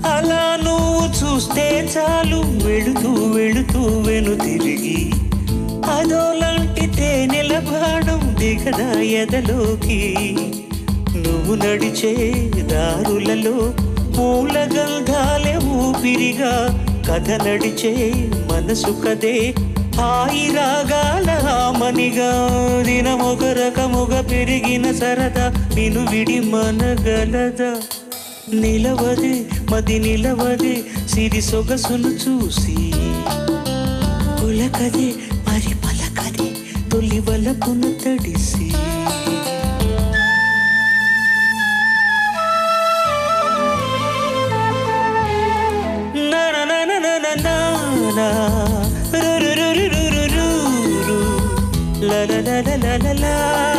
అలా నువ్వు చూస్తే చాలు వెళుతూ వెళుతూ వెను తిరిగి అదోలాంటి తేనెల బాణం దిగదా ఎదలోకి నువ్వు నడిచే దారులలో పూల గంధాలే ఊపిరిగా కథ నడిచే మనసు కదే హాయి రాగాల హామనిగా దినమొక రకముగా పెరిగిన సరదా నిన్ను విడి మనగలదా నిలవదే మది నిలవదే సిరి సొగసును చూసి పులకదే మరి పలకదే తొలి వలపును తడిసి la la la la la la